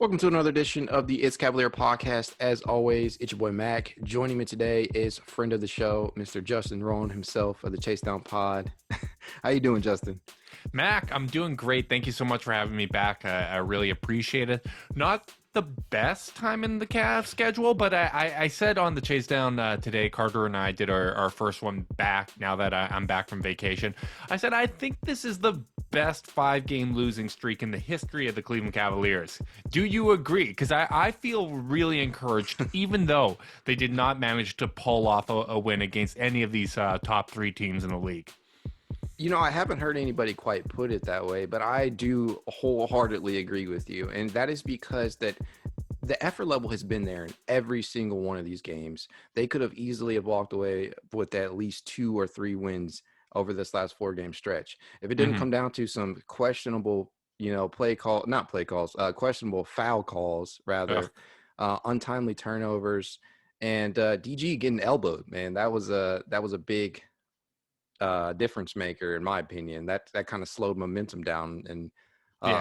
Welcome to another edition of the It's Cavalier podcast. As always, it's your boy Mack. Joining me today is friend of the show, Mr. Justin Rowan himself of the Chase Down Pod. How you doing, Justin? Mac, I'm doing great. Thank you so much for having me back. I really appreciate it. Not the best time in the Cavs schedule, but I said on the Chase Down today, Carter and I did our first one back now that I'm back from vacation. I said, I think this is the best 5-game losing streak in the history of the Cleveland Cavaliers. Do you agree? Because I feel really encouraged, even though they did not manage to pull off a win against any of these top 3 teams in the league. You know, I haven't heard anybody quite put it that way, but I do wholeheartedly agree with you. And that is because that the effort level has been there in every single one of these games. They could have easily have walked away with at least 2 or 3 wins over this last 4-game stretch. If it didn't come down to some questionable, questionable foul calls, rather, untimely turnovers, and DG getting elbowed, man, that was a big difference maker in my opinion. That kind of slowed momentum down and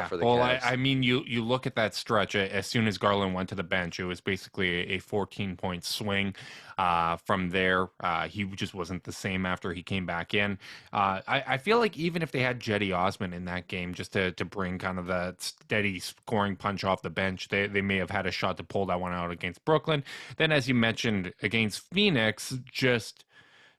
for the Cavs. I mean, you look at that stretch. As soon as Garland went to the bench, it was basically a 14-point swing. From there, he just wasn't the same after he came back in. I feel like even if they had Jetty Osman in that game, just to bring kind of the steady scoring punch off the bench, they may have had a shot to pull that one out against Brooklyn. Then, as you mentioned, against Phoenix, just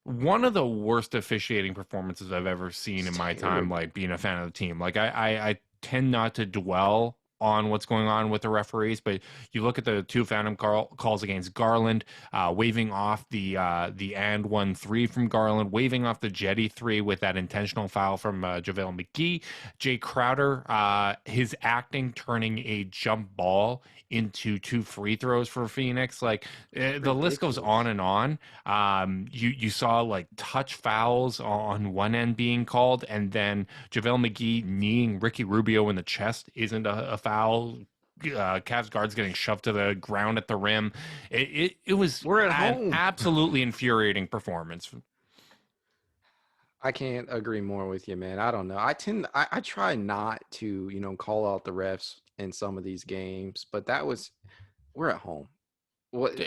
one of the worst officiating performances I've ever seen in my time, like being a fan of the team. Like I tend not to dwell on what's going on with the referees, but you look at the 2 phantom calls against Garland, waving off the and 1-3 from Garland, waving off the Jetty 3 with that intentional foul from JaVale McGee. Jay Crowder, his acting turning a jump ball into 2 free throws for Phoenix. Like the list goes on and on. You saw like touch fouls on one end being called, and then JaVale McGee kneeing Ricky Rubio in the chest isn't a foul. Cavs guards getting shoved to the ground at the rim. It was an absolutely infuriating performance. I can't agree more with you, man. I don't know. I try not to, call out the refs in some of these games, but we're at home. What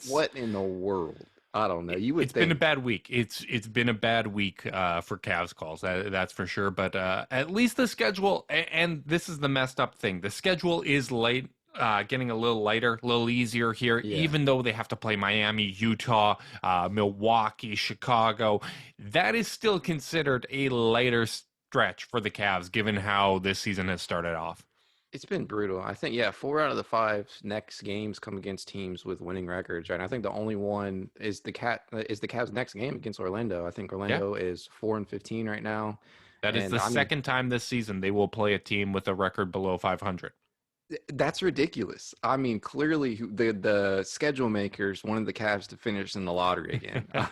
what in the world? I don't know. It's been a bad week. It's been a bad week for Cavs calls. That's for sure. But at least the schedule, and this is the messed up thing. The schedule is late. Getting a little lighter, a little easier here, even though they have to play Miami, Utah, Milwaukee, Chicago. That is still considered a lighter stretch for the Cavs, given how this season has started off. It's been brutal. I think, 4 out of the 5 next games come against teams with winning records, right? And I think the only one is the Cavs' next game against Orlando. I think Orlando is 4-15 right now. That is the second time this season they will play a team with a record below 500. That's ridiculous. I mean, clearly the schedule makers wanted the Cavs to finish in the lottery again. I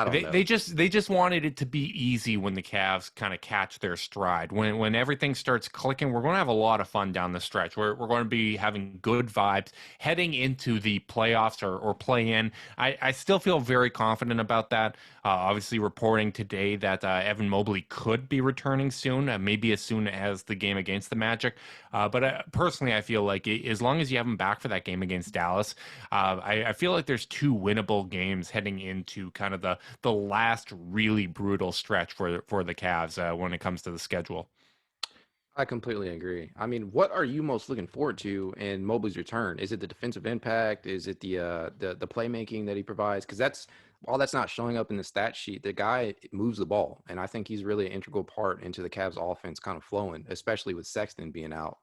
don't know. They just wanted it to be easy when the Cavs kind of catch their stride. When everything starts clicking, we're going to have a lot of fun down the stretch. We're going to be having good vibes heading into the playoffs or play-in. I still feel very confident about that. Obviously, reporting today that Evan Mobley could be returning soon, maybe as soon as the game against the Magic. But personally, I feel like as long as you have him back for that game against Dallas, I feel like there's 2 winnable games heading into kind of the last really brutal stretch for the Cavs when it comes to the schedule. I completely agree. I mean, what are you most looking forward to in Mobley's return? Is it the defensive impact? Is it the playmaking that he provides? Because while that's not showing up in the stat sheet, the guy moves the ball, and I think he's really an integral part into the Cavs offense kind of flowing, especially with Sexton being out.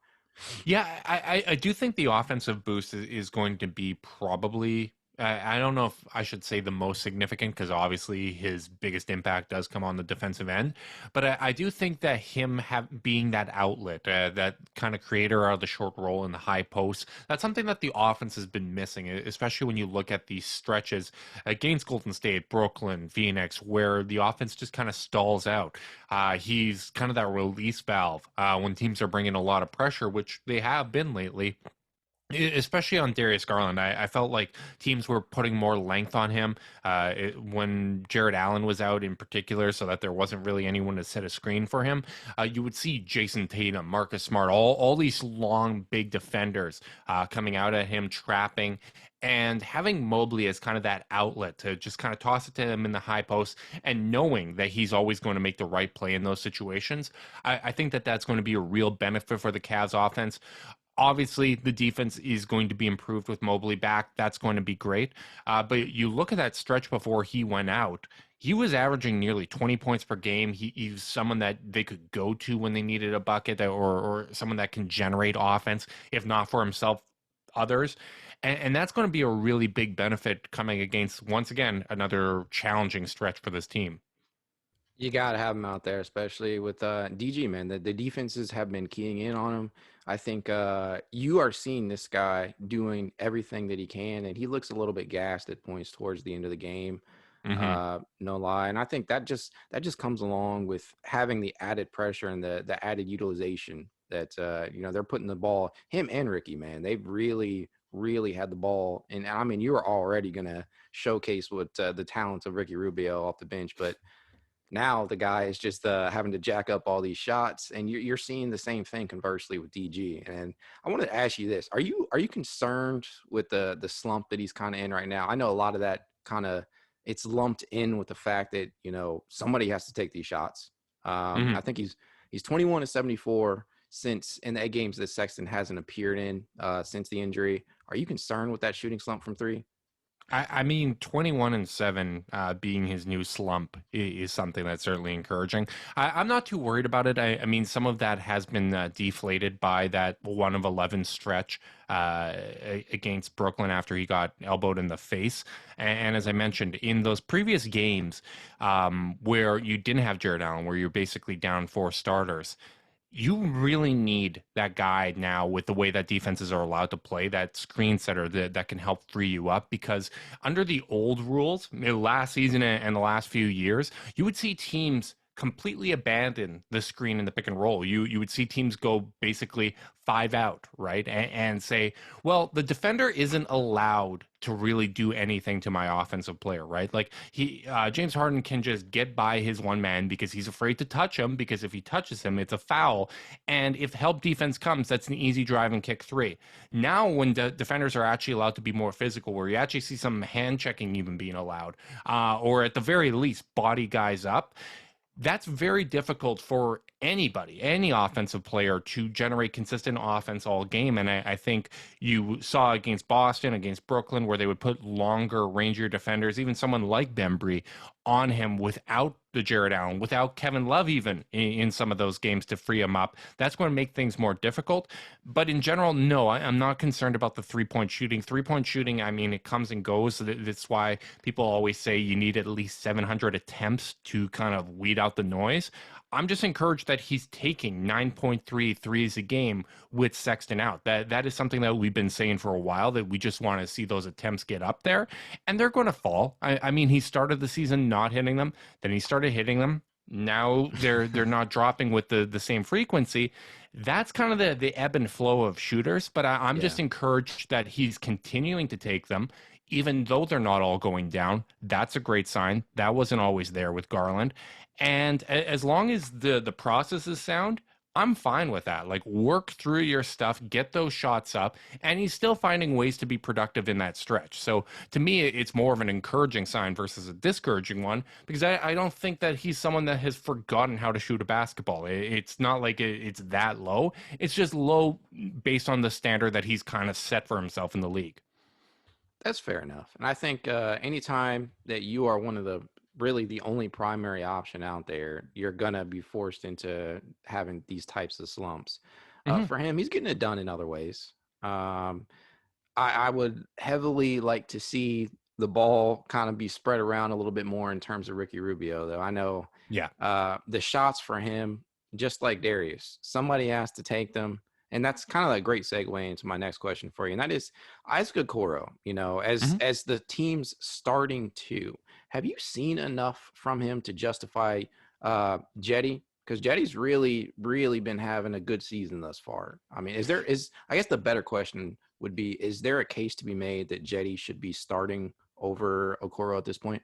Yeah, I do think the offensive boost is going to be probably I don't know if I should say the most significant, because obviously his biggest impact does come on the defensive end. But I do think that him being that outlet, that kind of creator out of the short roll in the high post, that's something that the offense has been missing, especially when you look at these stretches against Golden State, Brooklyn, Phoenix, where the offense just kind of stalls out. He's kind of that release valve when teams are bringing a lot of pressure, which they have been lately. Especially on Darius Garland. I felt like teams were putting more length on him when Jared Allen was out in particular, so that there wasn't really anyone to set a screen for him. You would see Jason Tatum, Marcus Smart, all these long, big defenders coming out at him, trapping. And having Mobley as kind of that outlet to just kind of toss it to him in the high post and knowing that he's always going to make the right play in those situations, I think that that's going to be a real benefit for the Cavs offense. Obviously, the defense is going to be improved with Mobley back. That's going to be great. But you look at that stretch before he went out, he was averaging nearly 20 points per game. He's someone that they could go to when they needed a bucket or someone that can generate offense, if not for himself, others. And that's going to be a really big benefit coming against, once again, another challenging stretch for this team. You gotta have him out there, especially with DG, man. The defenses have been keying in on him. I think you are seeing this guy doing everything that he can, and he looks a little bit gassed at points towards the end of the game. Hmm. No lie, and I think that just comes along with having the added pressure and the added utilization that they're putting the ball, him and Ricky, man. They've really had the ball, and I mean you are already gonna showcase what the talents of Ricky Rubio off the bench, but now the guy is just having to jack up all these shots, and you're seeing the same thing conversely with DG. And I wanted to ask you this: Are you concerned with the slump that he's kind of in right now? I know a lot of that kind of it's lumped in with the fact that somebody has to take these shots. I think he's 21 to 74 since in the 8 games that Sexton hasn't appeared in since the injury. Are you concerned with that shooting slump from three? I mean, 21-7 being his new slump is something that's certainly encouraging. I'm not too worried about it. I mean, some of that has been deflated by that 1 of 11 stretch against Brooklyn after he got elbowed in the face. And as I mentioned, in those previous games where you didn't have Jared Allen, where you're basically down 4 starters, you really need that guy now with the way that defenses are allowed to play, that screen setter that can help free you up. Because under the old rules, last season and the last few years, you would see teams completely abandon the screen and the pick and roll. You would see teams go basically 5 out, right? And say, well, the defender isn't allowed to really do anything to my offensive player, right? Like James Harden can just get by his one man because he's afraid to touch him, because if he touches him, it's a foul. And if help defense comes, that's an easy drive and kick 3. Now, when the defenders are actually allowed to be more physical, where you actually see some hand checking even being allowed, or at the very least, body guys up, that's very difficult for anybody, any offensive player, to generate consistent offense all game. And I think you saw against Boston, against Brooklyn, where they would put longer, rangier defenders, even someone like Bembry, on him without the Jared Allen, without Kevin Love, even in some of those games to free him up. That's going to make things more difficult. But in general, no, I'm not concerned about the 3-point shooting. 3-point shooting, I mean, it comes and goes. That's why people always say you need at least 700 attempts to kind of weed out the noise. I'm just encouraged that he's taking 9.3 threes a game with Sexton out. That is something that we've been saying for a while, that we just want to see those attempts get up there, and they're going to fall. I mean, he started the season not hitting them, then he started hitting them. Now they're not dropping with the same frequency. That's kind of the ebb and flow of shooters, but I'm Yeah. just encouraged that he's continuing to take them. Even though they're not all going down, that's a great sign. That wasn't always there with Garland. And as long as the process is sound, I'm fine with that. Like, work through your stuff, get those shots up, and he's still finding ways to be productive in that stretch. So to me, it's more of an encouraging sign versus a discouraging one, because I don't think that he's someone that has forgotten how to shoot a basketball. It's not like it's that low. It's just low based on the standard that he's kind of set for himself in the league. That's fair enough. And I think anytime that you are one of the really the only primary option out there, you're going to be forced into having these types of slumps. Hmm. For him, he's getting it done in other ways. I would heavily like to see the ball kind of be spread around a little bit more in terms of Ricky Rubio, though. I know Yeah. the shots for him, just like Darius, somebody has to take them. And that's kind of a great segue into my next question for you. And that is Isaac Okoro, as the team's starting two, have you seen enough from him to justify Jetty? Because Jetty's really, really been having a good season thus far. I mean, is I guess the better question would be: is there a case to be made that Jetty should be starting over Okoro at this point?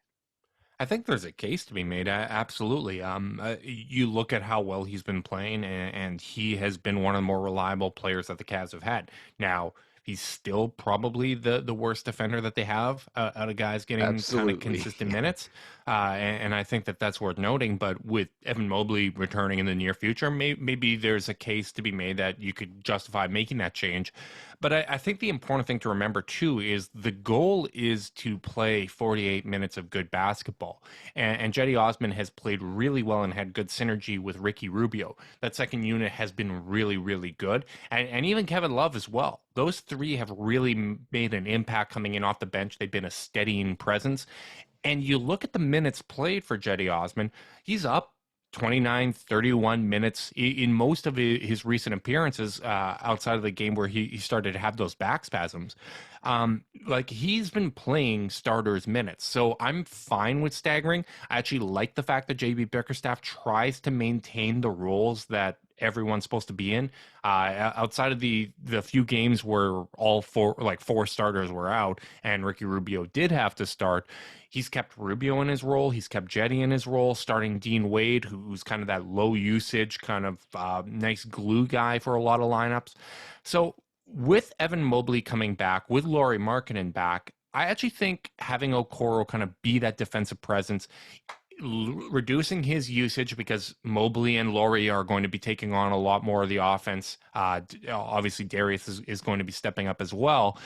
I think there's a case to be made. Absolutely. You look at how well he's been playing, and he has been one of the more reliable players that the Cavs have had. Now, he's still probably the worst defender that they have out of guys getting kind of Absolutely. consistent minutes. And I think that that's worth noting. But with Evan Mobley returning in the near future, maybe there's a case to be made that you could justify making that change. But I think the important thing to remember too is the goal is to play 48 minutes of good basketball. And Jetty Osman has played really well and had good synergy with Ricky Rubio. That second unit has been really, really good. And even Kevin Love as well. Those three have really made an impact coming in off the bench. They've been a steadying presence. And you look at the minutes played for Jetty Osman, he's up 29, 31 minutes in most of his recent appearances outside of the game where he started to have those back spasms. Like he's been playing starters minutes. So I'm fine with staggering. I actually like the fact that JB Bickerstaff tries to maintain the roles that everyone's supposed to be in. Outside of the few games where all four starters were out and Ricky Rubio did have to start, he's kept Rubio in his role. He's kept Jetty in his role, starting Dean Wade, who's kind of that low usage, kind of nice glue guy for a lot of lineups. So with Evan Mobley coming back, with Lauri Markkanen back, I actually think having Okoro kind of be that defensive presence, reducing his usage because Mobley and Lauri are going to be taking on a lot more of the offense. Obviously, Darius is going to be stepping up as well.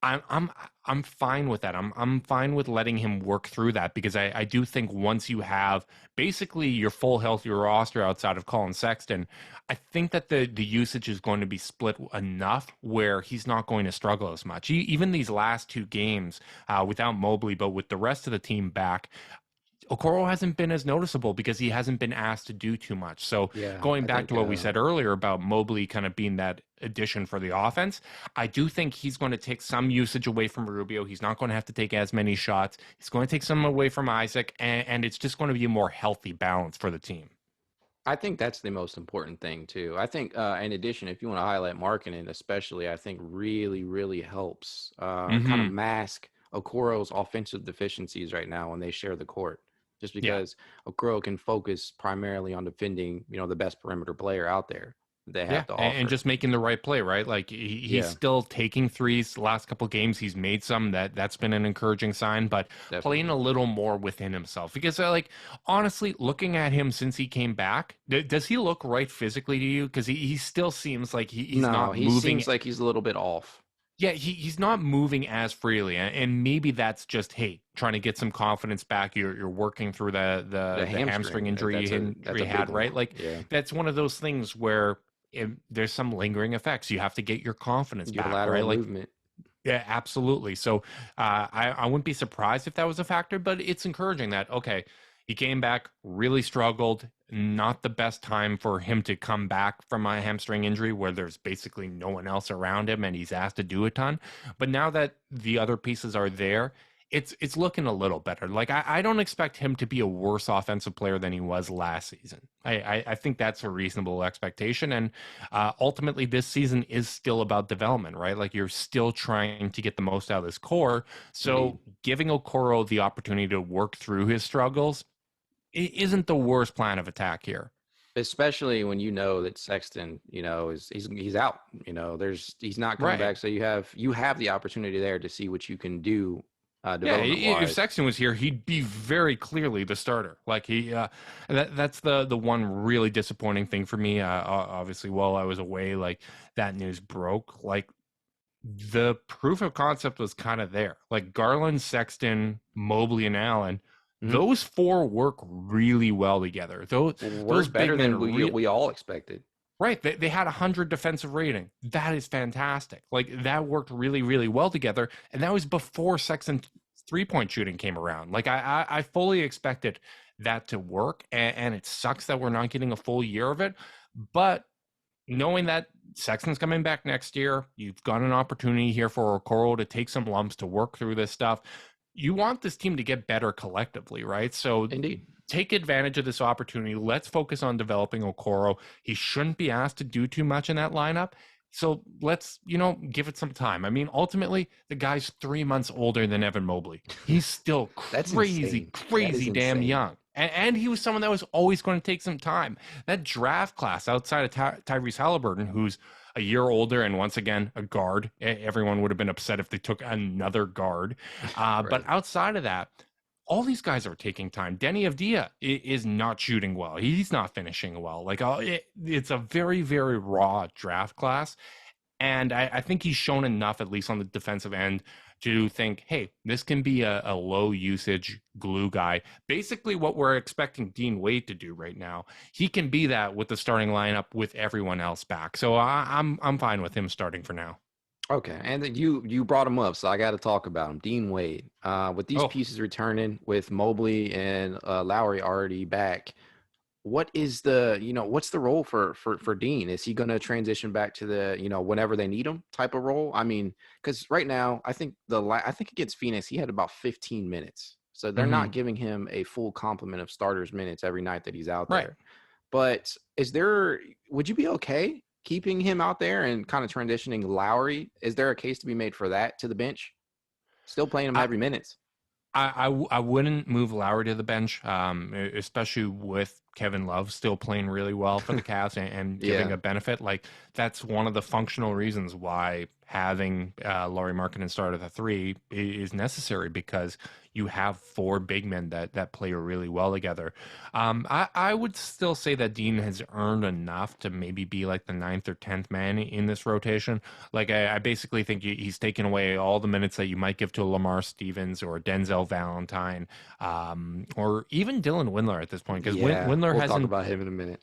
I'm fine with that. I'm fine with letting him work through that because I do think once you have basically your full healthy roster outside of Colin Sexton, I think that the usage is going to be split enough where he's not going to struggle as much. Even these last two games without Mobley, but with the rest of the team back, Okoro hasn't been as noticeable because he hasn't been asked to do too much. So Yeah, going I back think to what we said earlier about Mobley kind of being that addition for the offense, I do think he's going to take some usage away from Rubio. He's not going to have to take as many shots. He's going to take some away from Isaac, and it's just going to be a more healthy balance for the team. I think that's the most important thing too. I think, in addition, if you want to highlight marketing, especially, I think really, really helps kind of Hmm. mask Okoro's offensive deficiencies right now when they share the court. Just Yeah. because Okoro can focus primarily on defending, the best perimeter player out there they Yeah, have to and offer. just making the right play, right? Like he's Yeah, still taking threes. The last couple games, he's made some. That's been an encouraging sign. But playing definitely. a little more within himself, because like honestly, looking at him since he came back, does he look right physically to you? Because he still seems like he's No, not he moving. seems like he's a little bit off. Yeah, he's not moving as freely, and maybe that's just hey, trying to get some confidence back. You're working through The the hamstring hamstring, injury that's he a big had, one. right? Like Yeah, that's one of those things where there's some lingering effects. You have to get your confidence back, unilateral right? Like movement. yeah, absolutely. So I wouldn't be surprised if that was a factor, but it's encouraging that, okay, he came back, really struggled. Not the best time for him to come back from a hamstring injury where there's basically no one else around him and he's asked to do a ton. But now that the other pieces are there, it's looking a little better. Like I don't expect him to be a worse offensive player than he was last season. I think that's a reasonable expectation. And ultimately, this season is still about development, right? Like you're still trying to get the most out of this core. Indeed. So giving Okoro the opportunity to work through his struggles isn't the worst plan of attack here. Especially when you know that Sexton, is he's out. He's not coming Right. back, so you have the opportunity there to see what you can do, Yeah, development if wise. Sexton was here, he'd be very clearly the starter. Like that's the one really disappointing thing for me. Obviously, while I was away, like that news broke, like the proof of concept was kind of there. Like Garland, Sexton, Mobley, and Allen, Hmm. those four work really well together. Those Worked big better men than we all expected. right. They had 100 defensive rating. That is fantastic. Like that worked really, really well together. And that was before Sexton 3-point shooting came around. Like I fully expected that to work. And it sucks that we're not getting a full year of it. But knowing that Sexton's coming back next year, you've got an opportunity here for Okoro to take some lumps to work through this stuff. You want this team to get better collectively, right? So Indeed. take advantage of this opportunity. Let's focus on developing Okoro. He shouldn't be asked to do too much in that lineup. So let's, give it some time. I mean, ultimately, the guy's 3 months older than Evan Mobley. He's still That's crazy, insane. That is crazy damn insane. young. And he was someone that was always going to take some time. That draft class outside of Tyrese Halliburton, who's a year older and once again a guard. Everyone would have been upset if they took another guard. But Right. outside of that, all these guys are taking time. Denny Avdia is not shooting well. He's not finishing well. Like it's a very, very raw draft class. And I think he's shown enough, at least on the defensive end, to think, hey, this can be a low usage glue guy. Basically, what we're expecting Dean Wade to do right now. He can be that with the starting lineup with everyone else back. So I'm fine with him starting for now. Okay, and then you brought him up, so I got to talk about him. Dean Wade. With these Oh, pieces returning, with Mobley and Lowry already back, what is what's the role for Dean? Is he going to transition back to the whenever they need him type of role? I mean, because right now I think I think against Phoenix he had about 15 minutes, so they're not mhm. giving him a full complement of starters minutes every night that he's out Right. there. But would you be okay keeping him out there and kind of transitioning Lowry? Is there a case to be made for that to the bench? Still playing him I, every minutes. I wouldn't move Lowry to the bench, especially with Kevin Love still playing really well for the Cavs and giving Yeah. a benefit. Like that's one of the functional reasons why having Laurie Markkinen start at the three is necessary because you have four big men that play really well together. I would still say that Dean has earned enough to maybe be like the ninth or 10th man in this rotation. Like I basically think he's taken away all the minutes that you might give to a Lamar Stevens or Denzel Valentine, or even Dylan Windler at this point because Yeah. Windler We'll talk hasn't. about him in a minute.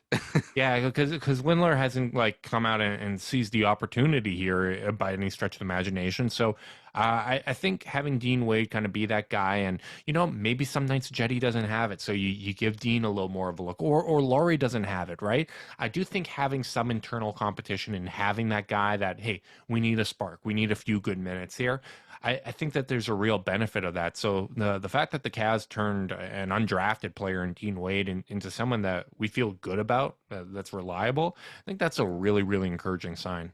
Yeah, because Windler hasn't like come out and seized the opportunity here by any stretch of the imagination. So I think having Dean Wade kind of be that guy, and maybe some nights Jetty doesn't have it, so you give Dean a little more of a look, or Laurie doesn't have it, right? I do think having some internal competition and having that guy that hey, we need a spark, we need a few good minutes here. I think that there's a real benefit of that. So the fact that the Cavs turned an undrafted player in Dean Wade into someone that we feel good about, that's reliable, I think that's a really, really encouraging sign.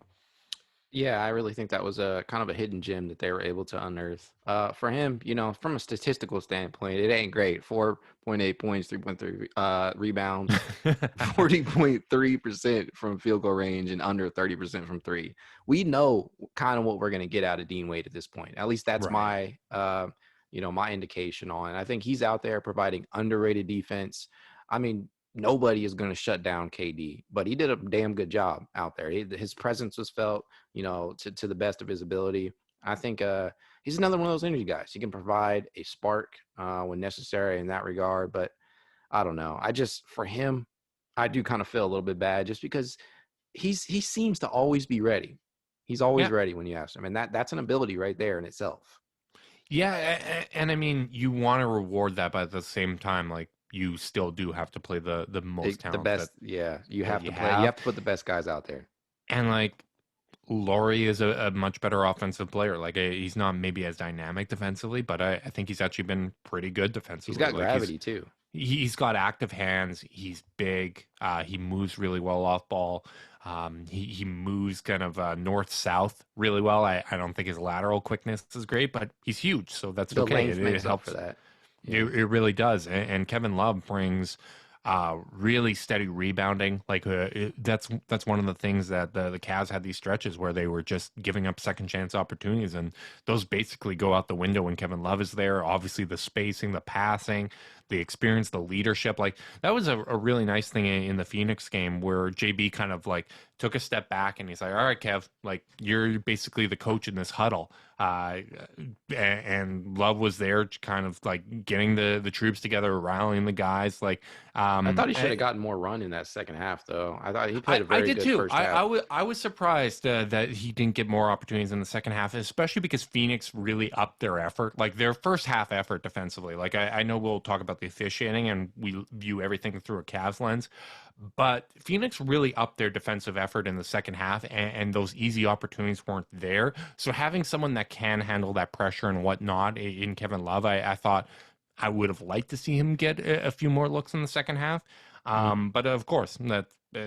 Yeah, I really think that was a kind of a hidden gem that they were able to unearth. For him, from a statistical standpoint, it ain't great. 4.8 points, 3.3 rebounds, 40.3% from field goal range, and under 30% from three. We know kind of what we're going to get out of Dean Wade at this point. At least that's Right. my indication on it. I think he's out there providing underrated defense. I mean, nobody is going to shut down KD, but he did a damn good job out there. His presence was felt to the best of his ability. I think he's another one of those energy guys. He can provide a spark when necessary in that regard. But I don't know. For him, I do kind of feel a little bit bad just because he seems to always be ready. He's always Yeah. ready when you ask him, and that's an ability right there in itself. Yeah. And I mean, you want to reward that, but at the same time, like, you still do have to play the most The talent best, yeah. You that have you to play. You have. have to put the best guys out there. And like, Laurie is a much better offensive player. Like he's not maybe as dynamic defensively, but I think he's actually been pretty good He's defensively. got Like gravity too. he's got active hands. He's big. He moves really well off ball. He moves kind of north south really well. I don't think his lateral quickness is great, but he's huge, so that's The okay. length It makes up for helps. that. Yeah. It really does. And Kevin Love brings really steady rebounding. Like that's one of the things that the Cavs had these stretches where they were just giving up second chance opportunities, and those basically go out the window when Kevin Love is there. Obviously, the spacing, the passing, the experience, the leadership. Like that was a really nice thing in the Phoenix game where JB kind of like took a step back and he's like, all right, Kev, like you're basically the coach in this huddle. And Love was there kind of like getting the troops together, rallying the guys. Like, I thought he should have I, gotten more run in that second half, though. I thought he played I, a I very did good too. first half. I was surprised that he didn't get more opportunities in the second half, especially because Phoenix really upped their effort, like their first half effort defensively. Like I know we'll talk about the officiating and we view everything through a Cavs lens, but Phoenix really upped their defensive effort in the second half, and those easy opportunities weren't there. So having someone that can handle that pressure and whatnot in Kevin Love, I thought I would have liked to see him get a few more looks in the second half. Mhm. But of course, that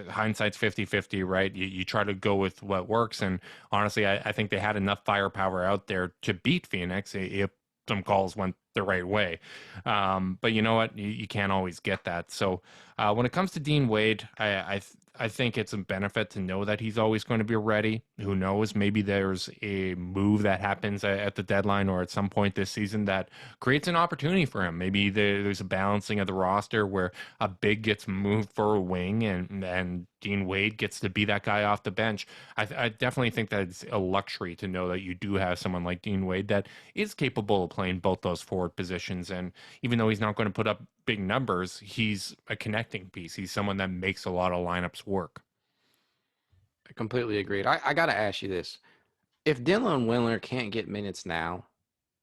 hindsight's 50-50, right? You try to go with what works. And honestly, I think they had enough firepower out there to beat Phoenix if some calls went the right way. But you know what? You can't always get that. So when it comes to Dean Wade, I think it's a benefit to know that he's always going to be ready. Who knows? Maybe there's a move that happens at the deadline or at some point this season that creates an opportunity for him. Maybe there's a balancing of the roster where a big gets moved for a wing and Dean Wade gets to be that guy off the bench. I definitely think that it's a luxury to know that you do have someone like Dean Wade that is capable of playing both those forward positions. And even though he's not going to put up big numbers, he's a connecting piece. He's someone that makes a lot of lineups work. I completely agreed. I got to ask you this. If Dylan Windler can't get minutes now,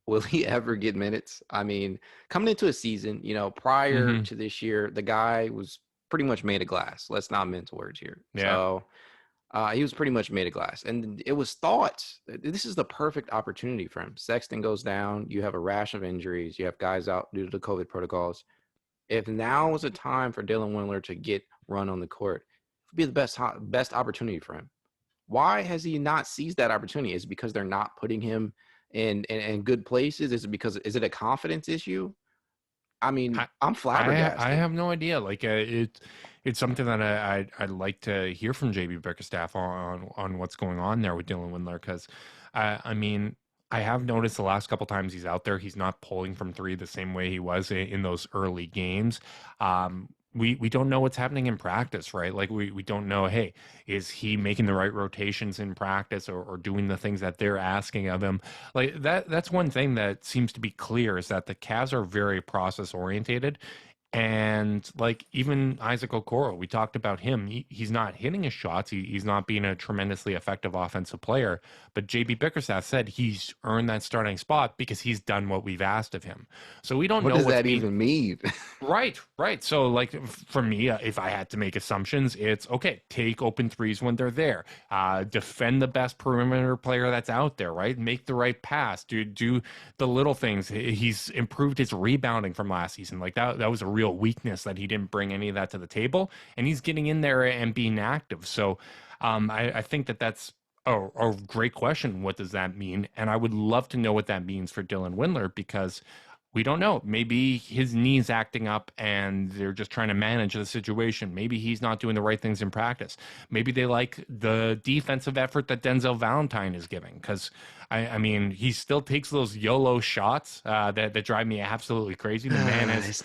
will he ever get minutes? I mean, coming into a season, prior Hmm. to this year, the guy was pretty much made of glass. Let's not mince words here. Yeah. So he was pretty much made of glass. And it was thought this is the perfect opportunity for him. Sexton goes down. You have a rash of injuries. You have guys out due to the COVID protocols. If now was a time for Dylan Windler to get run on the court, it would be the best opportunity for him. Why has he not seized that opportunity? Is it because they're not putting him in good places? Is it a confidence issue? I mean, I, I'm I flabbergasted. have no idea. Like it's something that I'd like to hear from JB Bickerstaff on what's going on there with Dylan Windler because I mean I have noticed the last couple times he's out there he's not pulling from three the same way he was in those early games. We don't know what's happening in practice, right? Like we don't know, hey, is he making the right rotations in practice or doing the things that they're asking of him? Like that's one thing that seems to be clear is that the Cavs are very process orientated. And like even Isaac Okoro, we talked about him. He's not hitting his shots. He's not being a tremendously effective offensive player. But JB Bickerstaff said he's earned that starting spot because he's done what we've asked of him. So we don't What know does what's that being even mean? right, right. So, like for me, if I had to make assumptions, it's okay. Take open threes when they're there. Defend the best perimeter player that's out there. Right. Make the right pass. Do the little things. He's improved his rebounding from last season. Like that was a real weakness that he didn't bring any of that to the table, and he's getting in there and being active. So, I think that's a great question. What does that mean? And I would love to know what that means for Dylan Windler because we don't know. Maybe his knee's acting up and they're just trying to manage the situation. Maybe he's not doing the right things in practice. Maybe they like the defensive effort that Denzel Valentine is giving. Because, I mean, he still takes those YOLO shots that drive me absolutely crazy. The man has.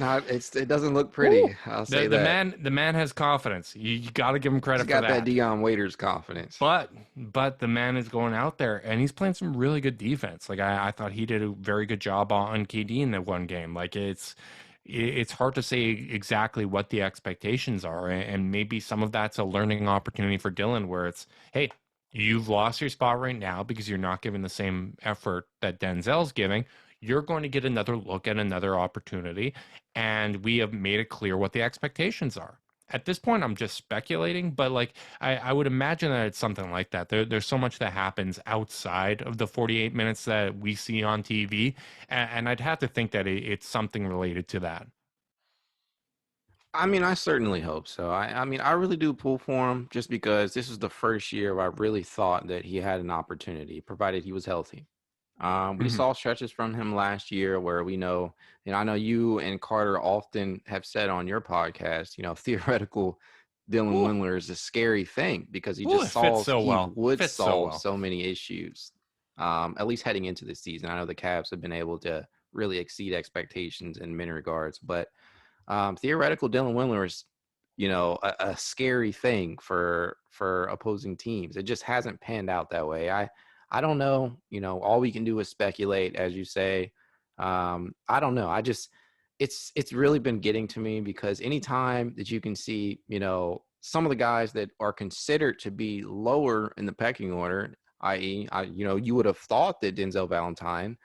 It doesn't look Woo, pretty. I'll the say the that. man the man has confidence. You got to give him He's credit for got that that. Dion Waiters confidence. But the man is going out there and he's playing some really good defense. Like I thought he did a very good job on KD in that one game. Like it's hard to say exactly what the expectations are, and maybe some of that's a learning opportunity for Dylan, where it's hey, you've lost your spot right now because you're not giving the same effort that Denzel's giving. You're going to get another look at another opportunity, and we have made it clear what the expectations are. At this point, I'm just speculating, but like I would imagine that it's something like that. There's so much that happens outside of the 48 minutes that we see on TV, and I'd have to think that it's something related to that. I mean, I certainly hope so. I mean, I really do pull for him just because this is the first year where I really thought that he had an opportunity, provided he was healthy. We Hmm. saw stretches from him last year where we know, I know you and Carter often have said on your podcast, theoretical Dylan Ooh, Windler is a scary thing because ooh, it fits so he well. would Fits so solve well. so many issues, at least heading into the season. I know the Cavs have been able to really exceed expectations in many regards, but theoretical Dylan Windler is, a scary thing for opposing teams. It just hasn't panned out that way. I don't know. All we can do is speculate, as you say. I don't know. It's really been getting to me because anytime that you can see, some of the guys that are considered to be lower in the pecking order, i.e., you would have thought that Denzel Valentine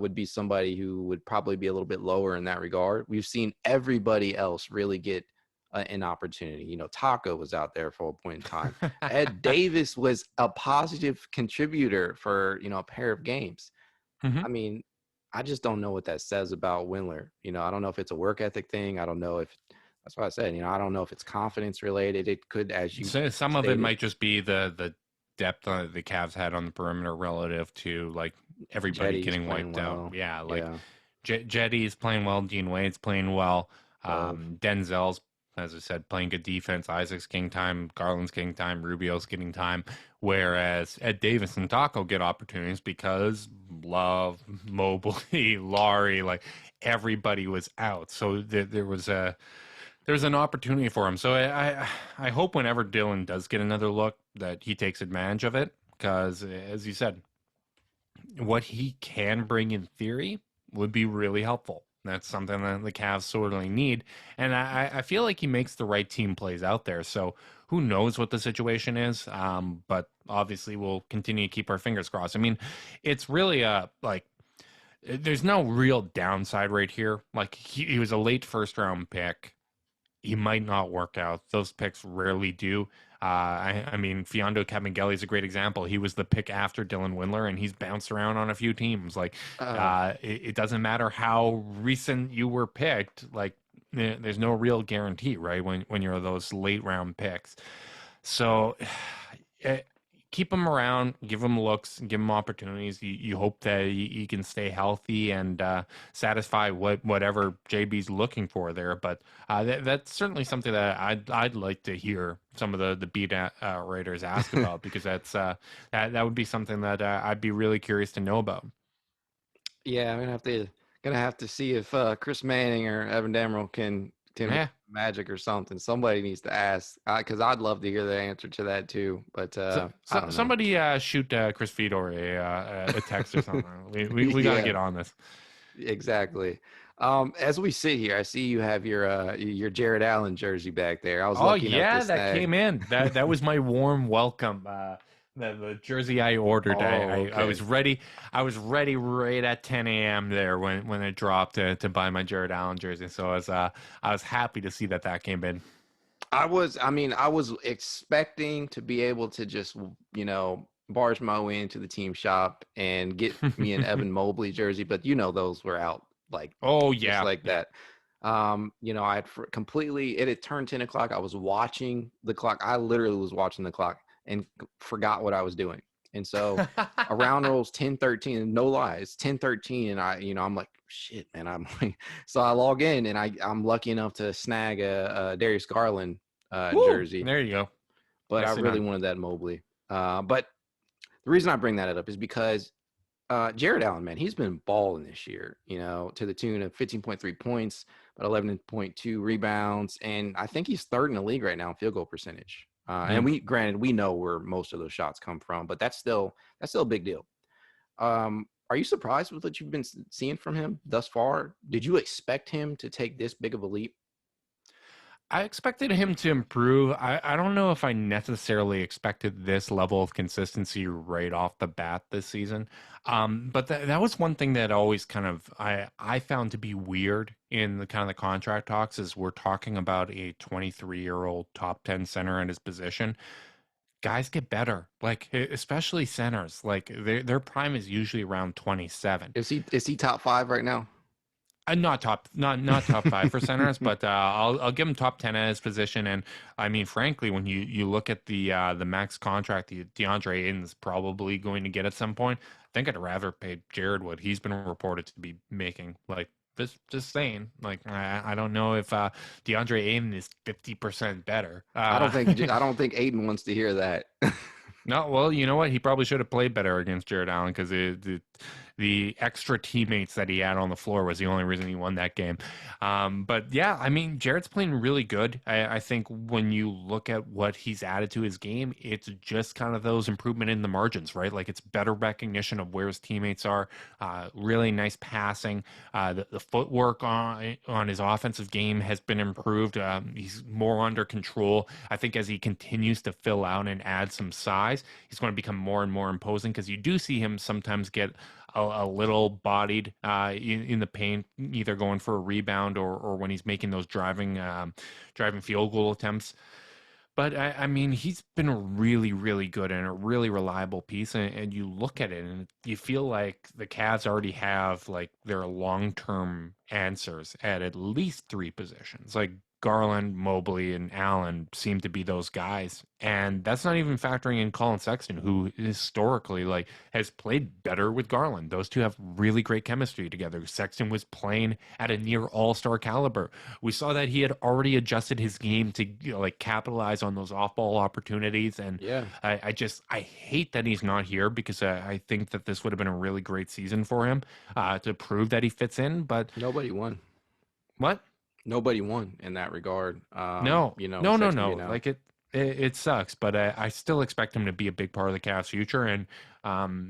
would be somebody who would probably be a little bit lower in that regard. We've seen everybody else really get an opportunity. Taco was out there for a point in time. Ed Davis was a positive contributor for, a pair of games. Hmm. I mean, I just don't know what that says about Windler. I don't know if it's a work ethic thing. I don't know if That's what I said. I don't know if it's confidence related. It could, as you So some of it stated, might just be the depth the Cavs had on the perimeter relative to like everybody Jetty's getting playing wiped out. well. Yeah, like Yeah, Jetty's playing well, Dean Wade's playing well, Love. Denzel's, as I said, playing good defense. Isaac's getting time, Garland's getting time, Rubio's getting time. Whereas Ed Davis and Taco get opportunities because Love, Mobley, Laurie, like everybody was out. So there's an opportunity for him. So I hope whenever Dylan does get another look that he takes advantage of it because, as you said, what he can bring in theory would be really helpful. That's something that the Cavs sorely need. And I feel like he makes the right team plays out there. So who knows what the situation is? But obviously, we'll continue to keep our fingers crossed. I mean, it's really like, there's no real downside right here. Like, he was a late first round pick. He might not work out. Those picks rarely do. I mean, Fiondo Kabengele is a great example. He was the pick after Dylan Windler, and he's bounced around on a few teams. Like, Uh, it doesn't matter how recent you were picked. Like, there's no real guarantee, right? When you're those late round picks. So, eh, keep him around, give him looks, give him opportunities. You hope that he can stay healthy and satisfy whatever JB's looking for there. But that's certainly something that I'd like to hear some of the beat writers ask about because that would be something that I'd be really curious to know about. yeah, I'm gonna have to see if Chris Manning or Evan Dammerel can work Yeah. magic or something. Somebody needs to ask because I'd love to hear the answer to that too. But I don't know. Somebody shoot Chris Fedor a text or something. We got to Yeah, get on this. exactly. As we sit here, I see you have your Jared Allen jersey back there. I was Oh lucky enough to yeah, that snag. came in. That was my warm welcome. The jersey I ordered. Oh, I okay. was ready. I was ready right at 10 a.m. there when it dropped to buy my Jared Allen jersey. So I was happy to see that came in. I mean, I was expecting to be able to just, barge my way into the team shop and get me an Evan Mobley jersey, but those were out like Oh just yeah, like yeah. that. I had completely, it had turned 10 o'clock. I was watching the clock. I literally was watching the clock and forgot what I was doing. And so around rolls 10:13, no lies, 10:13. And I'm like, shit, man. I'm like, so I log in and I'm lucky enough to snag a Darius Garland Woo! jersey, There you go. but I Nicely really done. wanted that Mobley. But the reason I bring that up is because Jared Allen, man, he's been balling this year, to the tune of 15.3 points, but 11.2 rebounds. And I think he's third in the league right now in field goal percentage. And Mm. granted, we know where most of those shots come from, but that's still a big deal. Are you surprised with what you've been seeing from him thus far? Did you expect him to take this big of a leap? I expected him to improve. I don't know if I necessarily expected this level of consistency right off the bat this season. But that was one thing that always kind of I found to be weird in the kind of the contract talks is we're talking about a 23-year-old top 10 center in his position. Guys get better, like especially centers. Like their prime is usually around 27. Is he top five right now? Not top five for centers, but I'll give him top 10 at his position. And I mean, frankly, when you look at the max contract DeAndre Ayton's probably going to get at some point, I think I'd rather pay Jared what he's been reported to be making. Like this, just saying. Like I don't know if DeAndre Ayton is 50% better. I don't think Aiden wants to hear that. No, well, you know what? He probably should have played better against Jared Allen because the extra teammates that he had on the floor was the only reason he won that game. But yeah, I mean, Jared's playing really good. I think when you look at what he's added to his game, it's just kind of those improvement in the margins, right? Like it's better recognition of where his teammates are, really nice passing. The footwork on his offensive game has been improved. He's more under control. I think as he continues to fill out and add some size, he's going to become more and more imposing because you do see him sometimes get a little bodied in the paint, either going for a rebound or when he's making those driving field goal attempts. But I mean, he's been a really, really good and a really reliable piece. And you look at it and you feel like the Cavs already have like their long-term answers at least three positions. Like Garland, Mobley, and Allen seem to be those guys. And that's not even factoring in Colin Sexton, who historically like has played better with Garland. Those two have really great chemistry together. Sexton was playing at a near all-star caliber. We saw that he had already adjusted his game to like capitalize on those off-ball opportunities. And Yeah. I hate that he's not here because I think that this would have been a really great season for him to prove that he fits in. But Nobody won. what? Nobody won in that regard. No, Sexton no. being out. Like it sucks, but I still expect him to be a big part of the Cavs' future. And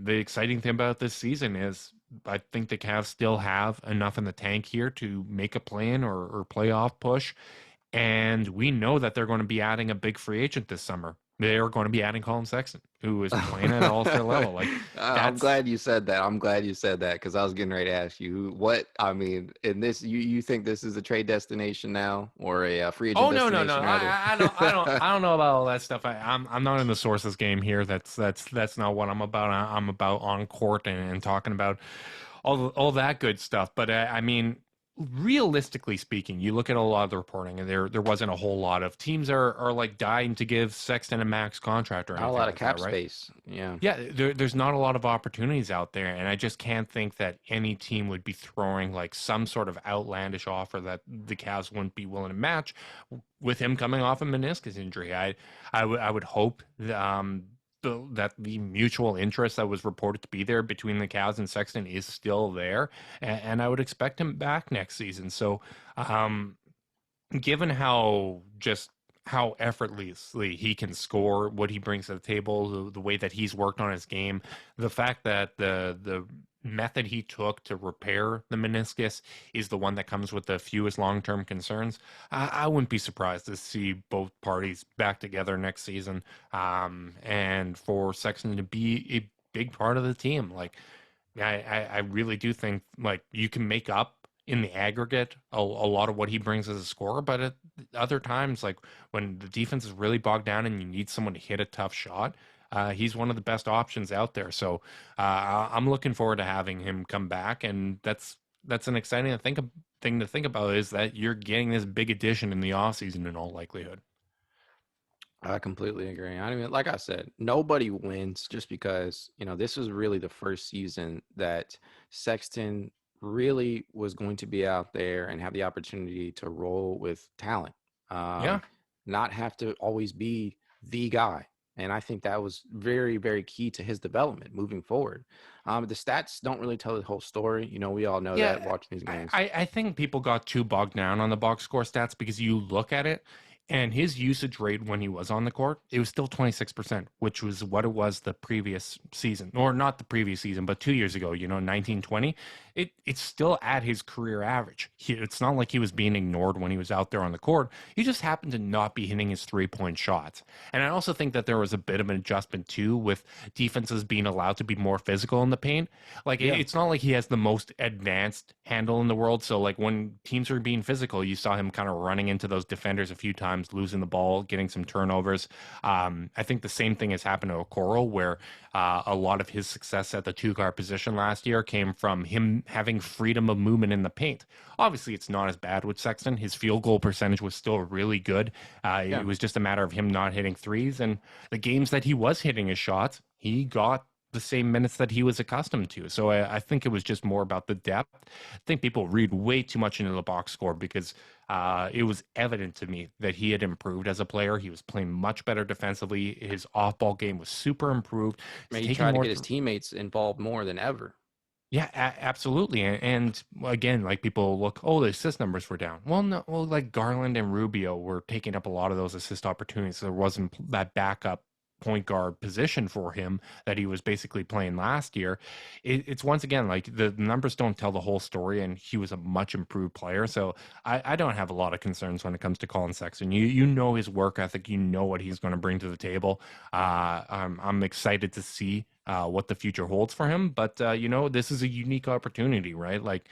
the exciting thing about this season is I think the Cavs still have enough in the tank here to make a plan or playoff push. And we know that they're going to be adding a big free agent this summer. They're going to be adding Colin Sexton, who is playing at an all-star level. Like I'm that's glad you said that. I'm glad you said that because I was getting ready to ask you what I mean. In this, you think this is a trade destination now or a free agent Oh no! destination rather? I don't know about all that stuff. I'm not in the sources game here. That's not what I'm about. I'm about on court and talking about all that good stuff. But I mean, realistically speaking, you look at a lot of the reporting, and there wasn't a whole lot of teams are like dying to give Sexton a max contract or Not a anything lot of like that, cap right? space. Yeah. Yeah, there's not a lot of opportunities out there, and I just can't think that any team would be throwing like some sort of outlandish offer that the Cavs wouldn't be willing to match with him coming off a meniscus injury. I would hope that the mutual interest that was reported to be there between the Cavs and Sexton is still there, and I would expect him back next season. So, um, given how effortlessly he can score, what he brings to the table, the way that he's worked on his game, the fact that the method he took to repair the meniscus is the one that comes with the fewest long-term concerns, I wouldn't be surprised to see both parties back together next season, and for Sexton to be a big part of the team. Like I really do think like you can make up in the aggregate a lot of what he brings as a scorer, but at other times, like when the defense is really bogged down and you need someone to hit a tough shot, he's one of the best options out there. So I'm looking forward to having him come back, and that's an exciting thing to think about is that you're getting this big addition in the offseason in all likelihood. I completely agree. I mean, like I said, nobody wins just because, this was really the first season that Sexton really was going to be out there and have the opportunity to roll with talent, Yeah. not have to always be the guy. And I think that was very, very key to his development moving forward. The stats don't really tell the whole story. We all know that Yeah, watching these games. I think people got too bogged down on the box score stats because you look at it and his usage rate when he was on the court, it was still 26%, which was what it was the previous season, or not the previous season, but 2 years ago, 1920. It's still at his career average. It's not like he was being ignored when he was out there on the court. He just happened to not be hitting his 3-point shots. And I also think that there was a bit of an adjustment too with defenses being allowed to be more physical in the paint. Like Yeah. it's not like he has the most advanced handle in the world. So like when teams are being physical, you saw him kind of running into those defenders a few times, losing the ball, getting some turnovers. I think the same thing has happened to Okoro, where a lot of his success at the two-guard position last year came from him having freedom of movement in the paint. Obviously, it's not as bad with Sexton. His field goal percentage was still really good. Yeah. It was just a matter of him not hitting threes. And the games that he was hitting his shots, he got the same minutes that he was accustomed to. So I think it was just more about the depth. I think people read way too much into the box score because it was evident to me that he had improved as a player. He was playing much better defensively. His off-ball game was super improved. I He's mean, he taking tried to more. get his teammates involved more than ever. Yeah, absolutely. And again, like people look, oh, the assist numbers were down. Well, no, well, like Garland and Rubio were taking up a lot of those assist opportunities. So there wasn't that backup point guard position for him that he was basically playing last year. It's once again like the numbers don't tell the whole story, and he was a much improved player. So I don't have a lot of concerns when it comes to Colin Sexton. You know his work ethic, you know what he's going to bring to the table. I'm excited to see what the future holds for him. But, this is a unique opportunity, right? Like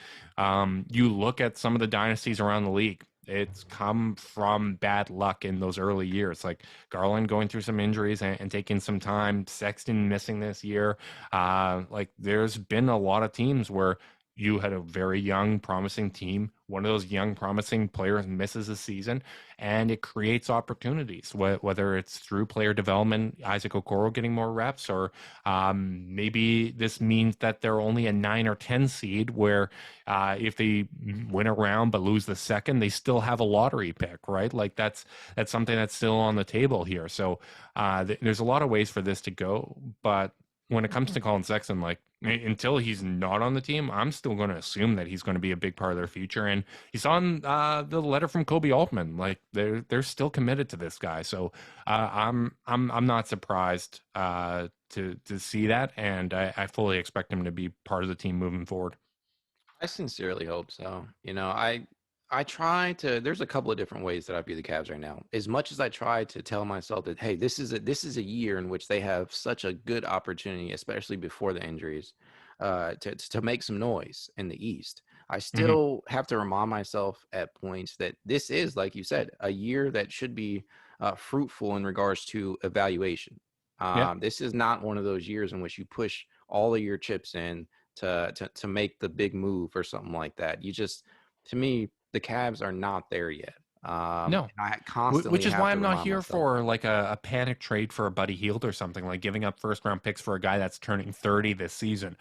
you look at some of the dynasties around the league. It's come from bad luck in those early years, like Garland going through some injuries and taking some time, Sexton missing this year. Like there's been a lot of teams where you had a very young, promising team. One of those young, promising players misses a season, and it creates opportunities, whether it's through player development, Isaac Okoro getting more reps, or maybe this means that they're only a 9 or 10 seed where if they win a round but lose the second, they still have a lottery pick, right? Like that's something that's still on the table here. So there's a lot of ways for this to go, but when it comes to Colin Sexton, like until he's not on the team, I'm still going to assume that he's going to be a big part of their future. And you saw in the letter from Kobe Altman, like they're still committed to this guy. So I'm not surprised to see that, and I fully expect him to be part of the team moving forward. I sincerely hope so. I try to. There's a couple of different ways that I view the Cavs right now. As much as I try to tell myself that, hey, this is a year in which they have such a good opportunity, especially before the injuries, to make some noise in the East. I Hmm. still have to remind myself at points that this is, like you said, a year that should be fruitful in regards to evaluation. Yeah. This is not one of those years in which you push all of your chips in to make the big move or something like that. You just, to me, the Cavs are not there yet. No. And I constantly Which is have why to I'm not remind here myself. for like a panic trade for a Buddy Hield or something, like giving up first round picks for a guy that's turning 30 this season.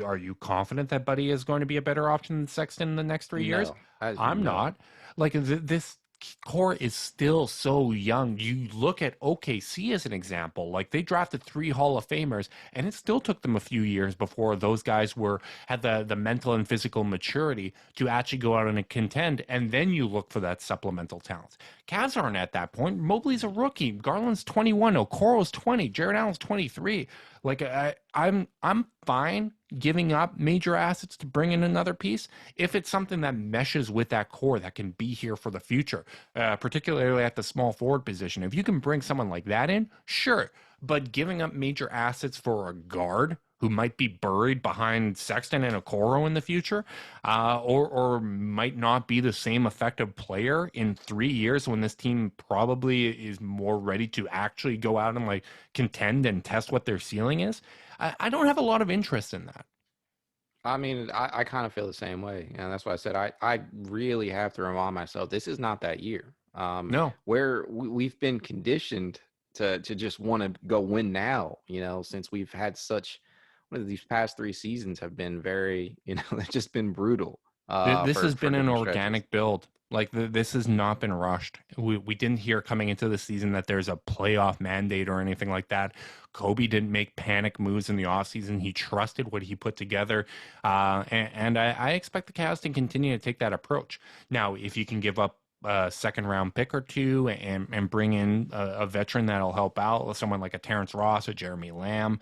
Are you confident that Buddy is going to be a better option than Sexton in the next 3 years? No, I'm no. not. Like this core is still so young. You look at OKC as an example. Like they drafted 3 Hall of Famers, and it still took them a few years before those guys were had the mental and physical maturity to actually go out and contend. And then you look for that supplemental talent. Cavs aren't at that point. Mobley's a rookie. Garland's 21. Okoro's 20. Jared Allen's 23. Like I'm fine giving up major assets to bring in another piece if it's something that meshes with that core that can be here for the future, particularly at the small forward position. If you can bring someone like that in, sure. But giving up major assets for a guard who might be buried behind Sexton and Okoro in the future, or might not be the same effective player in 3 years when this team probably is more ready to actually go out and like contend and test what their ceiling is. I don't have a lot of interest in that. I mean, I kind of feel the same way, and that's why I said I really have to remind myself this is not that year. No, Where we've been conditioned to just want to go win now, since we've had such one of these past 3 seasons have been very, they've just been brutal This has for been an different stretches. organic build. Like this has not been rushed. We didn't hear coming into the season that there's a playoff mandate or anything like that. Kobe didn't make panic moves in the offseason. He trusted what he put together. And I expect the Cavs to continue to take that approach. Now, if you can give up a second round pick or two and bring in a veteran that'll help out, someone like a Terrence Ross, a Jeremy Lamb,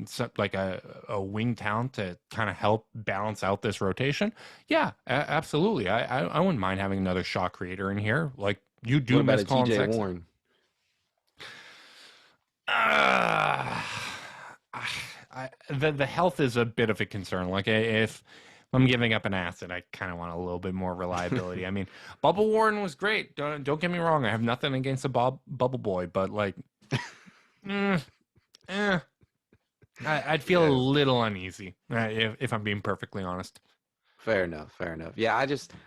so like a wing talent to kind of help balance out this rotation. Yeah, absolutely. I wouldn't mind having another shot creator in here. Like you What do about miss a Colin TJ Sexton. Warren? Uh, the health is a bit of a concern. Like if I'm giving up an asset, I kind of want a little bit more reliability. I mean, Bubble Warren was great. Don't get me wrong. I have nothing against the Bubble Boy, but like, mm, eh, I'd feel a Yeah. little uneasy if I'm being perfectly honest. Fair enough. Fair enough. Yeah,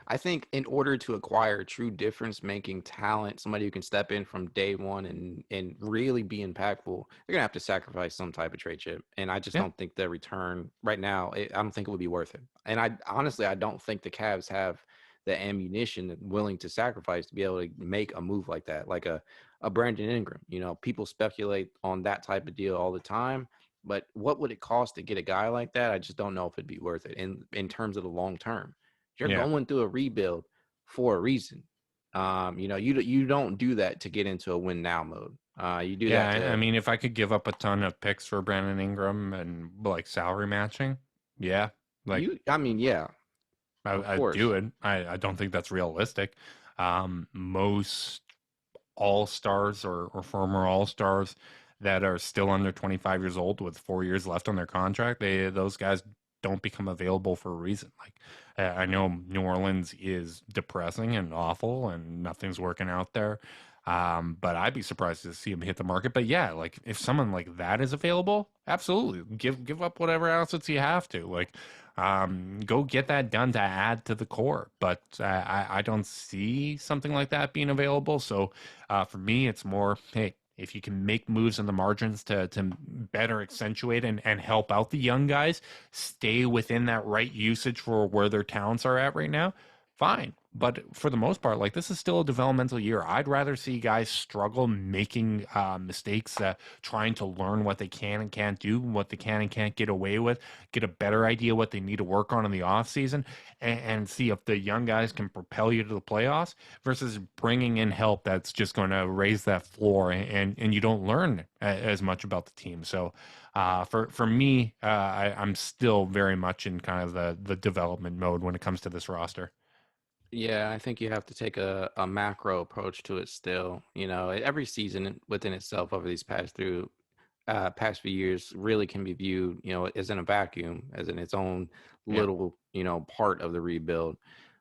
I think in order to acquire true difference making talent, somebody who can step in from day one and really be impactful, they're gonna have to sacrifice some type of trade chip. And I just Yeah. don't think the return right now, I don't think it would be worth it. And I honestly I don't think the Cavs have the ammunition willing to sacrifice to be able to make a move like that, like a Brandon Ingram. People speculate on that type of deal all the time. But what would it cost to get a guy like that? I just don't know if it'd be worth it in terms of the long term. You're Yeah. going through a rebuild for a reason. You don't do that to get into a win now mode. You do Yeah, that I to mean, if I could give up a ton of picks for Brandon Ingram and like salary matching, yeah, like you. I mean, yeah, of I'd do course. it. I don't think that's realistic. Most all stars or former all stars that are still under 25 years old with 4 years left on their contract, those guys don't become available for a reason. Like I know New Orleans is depressing and awful, and nothing's working out there. But I'd be surprised to see him hit the market. But yeah, like if someone like that is available, absolutely give up whatever assets you have to. Like, go get that done to add to the core. But I don't see something like that being available. So for me, it's more, hey, if you can make moves in the margins to better accentuate and help out the young guys, stay within that right usage for where their talents are at right now, fine. But for the most part, like this is still a developmental year. I'd rather see guys struggle making mistakes, trying to learn what they can and can't do, what they can and can't get away with, get a better idea what they need to work on in the off season, and see if the young guys can propel you to the playoffs versus bringing in help that's just going to raise that floor and you don't learn as much about the team. So for me, I'm still very much in kind of the development mode when it comes to this roster. Yeah, I think you have to take a macro approach to it still. Every season within itself over these past few years really can be viewed, as in a vacuum, as in its own Yeah. little, part of the rebuild.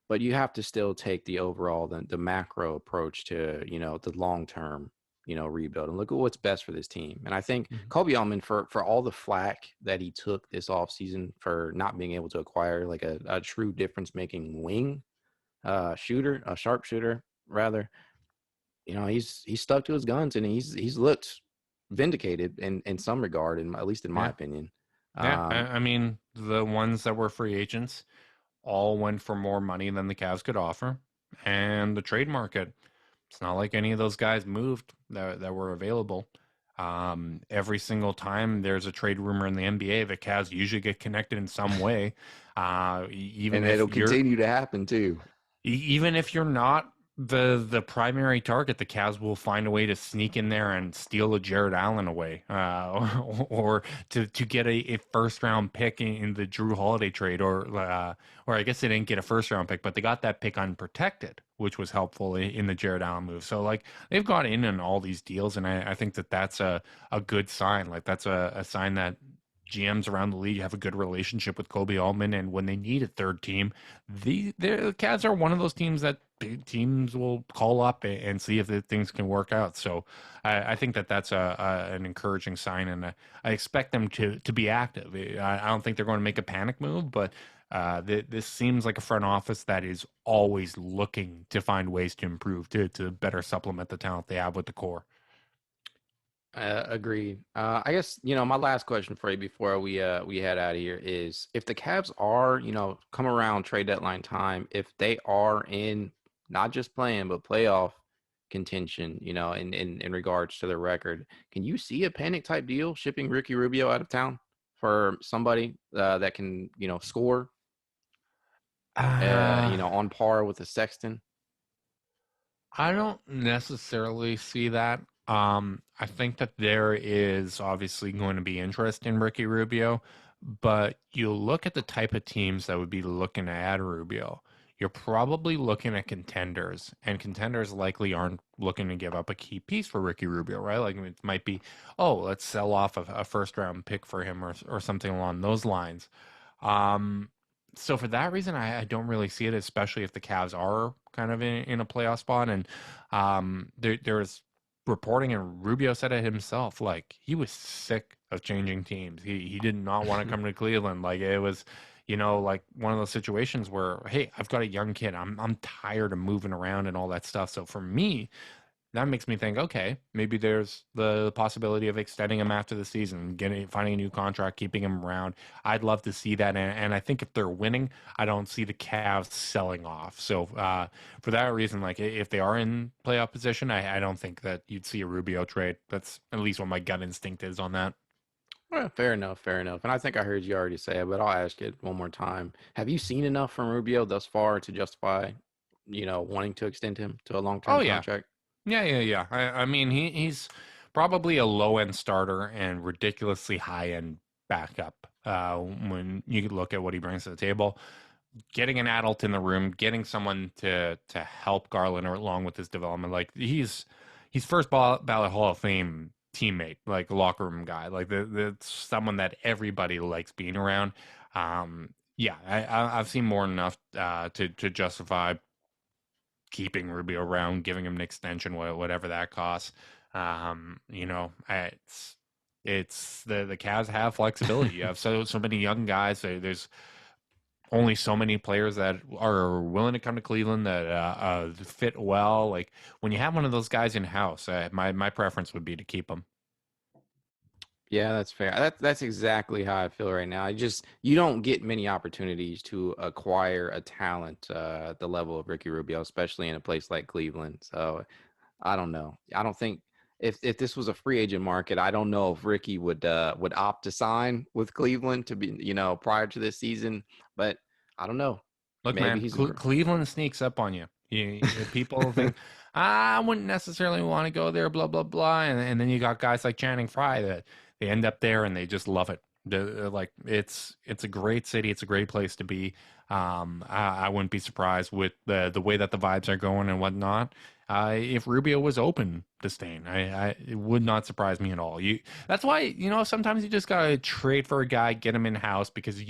But you have to still take the overall, the macro approach to, the long term, rebuild and look at what's best for this team. And I think Mhm. Kobe Allman, for all the flack that he took this offseason for not being able to acquire like a true difference making wing shooter, a sharpshooter rather, he's stuck to his guns and he's looked vindicated in some regard, at least in my Yeah. opinion. Yeah. I, Um, I mean, the ones that were free agents all went for more money than the Cavs could offer. And the trade market, it's not like any of those guys moved that were available. Every single time there's a trade rumor in the NBA, the Cavs usually get connected in some way. Even and if it'll you're continue to happen too. even if you're not the primary target, the Cavs will find a way to sneak in there and steal a Jared Allen away, or to get a first round pick in the Drew Holiday trade, or I guess they didn't get a first round pick, but they got that pick unprotected, which was helpful in the Jared Allen move. So like they've got in on all these deals, and I think that that's a good sign. Like that's a sign that GMs around the league have a good relationship with Kobe Altman, and when they need a third team, the Cavs are one of those teams that big teams will call up and see if the things can work out. So I think that that's an encouraging sign, and I expect them to be active. I don't think they're going to make a panic move, but this seems like a front office that is always looking to find ways to improve, to better supplement the talent they have with the core. Agreed. I guess my last question for you before we head out of here is if the Cavs are come around trade deadline time, if they are in not just playing but playoff contention, in regards to their record, can you see a panic type deal shipping Ricky Rubio out of town for somebody that can score Uh, on par with the Sexton? I don't necessarily see that. I think that there is obviously going to be interest in Ricky Rubio, but you look at the type of teams that would be looking to add Rubio. You're probably looking at contenders, and contenders likely aren't looking to give up a key piece for Ricky Rubio, right? Like it might be, oh, let's sell off a first round pick for him or something along those lines. Um, so for that reason, I don't really see it, especially if the Cavs are kind of in a playoff spot. And there's reporting, and Rubio said it himself, like he was sick of changing teams. He did not want to come to Cleveland. Like it was, like one of those situations where, hey, I've got a young kid. I'm tired of moving around and all that stuff. So for me, that makes me think, okay, maybe there's the possibility of extending him after the season, finding a new contract, keeping him around. I'd love to see that, and I think if they're winning, I don't see the Cavs selling off. So for that reason, like if they are in playoff position, I don't think that you'd see a Rubio trade. That's at least what my gut instinct is on that. Well, fair enough, fair enough. And I think I heard you already say it, but I'll ask it one more time. Have you seen enough from Rubio thus far to justify, wanting to extend him to a Oh long-term yeah, contract? yeah. I mean, he's probably a low end starter and ridiculously high end backup. When you look at what he brings to the table, getting an adult in the room, getting someone to help Garland along with his development. Like he's first ballot Hall of Fame teammate, like a locker room guy, like the someone that everybody likes being around. Yeah, I've seen more than enough to justify keeping Rubio around, giving him an extension, whatever that costs. You know, it's the Cavs have flexibility. You have so many young guys. There's only so many players that are willing to come to Cleveland that fit well. Like when you have one of those guys in house, my preference would be to keep them. Yeah, that's fair. That's exactly how I feel right now. You don't get many opportunities to acquire a talent at the level of Ricky Rubio, especially in a place like Cleveland. So I don't know. I don't think if this was a free agent market, I don't know if Ricky would opt to sign with Cleveland to be, prior to this season. But I don't know. Look, Maybe man, he's Cleveland sneaks up on you. People think, I wouldn't necessarily want to go there, blah, blah, blah. And then you got guys like Channing Frye that they end up there and they just love it. Like it's a great city. It's a great place to be. I wouldn't be surprised with the way that the vibes are going and whatnot. If Rubio was open to staying, it would not surprise me at all. That's why, sometimes you just gotta trade for a guy, get him in house because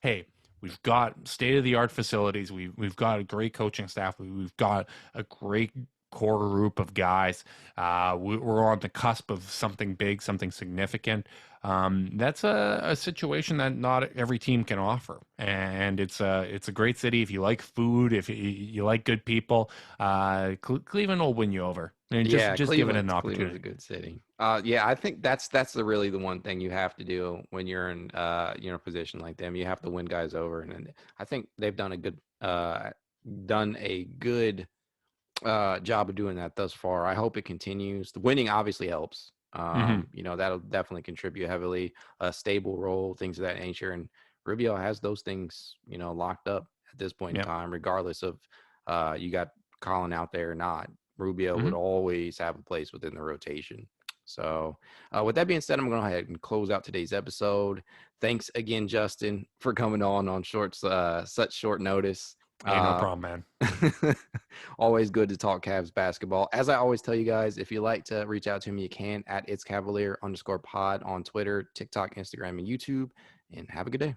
hey, we've got state of the art facilities. We've got a great coaching staff. We've got a great core group of guys. We're on the cusp of something big, something significant. That's a situation that not every team can offer, and it's a great city if you like food, if you like good people. Cleveland will win you over, and Yeah, just give it an Cleveland's a opportunity. good city. Yeah, I think that's really the one thing you have to do when you're in a position like them. You have to win guys over, and I think they've done a good job of doing that thus far. I hope it continues. The winning obviously helps. Hmm. That'll definitely contribute heavily. A stable role, things of that nature, and Rubio has those things, locked up at this point in Yeah. time, regardless of you got Colin out there or not. Rubio would Hmm. always have a place within the rotation. So, with that being said, I'm going to go ahead and close out today's episode. Thanks again, Justin, for coming on such short notice. Hey, no Uh, problem, man. Always good to talk Cavs basketball. As I always tell you guys, if you like to reach out to me, you can at itscavalier_pod on Twitter, TikTok, Instagram, and YouTube. And have a good day.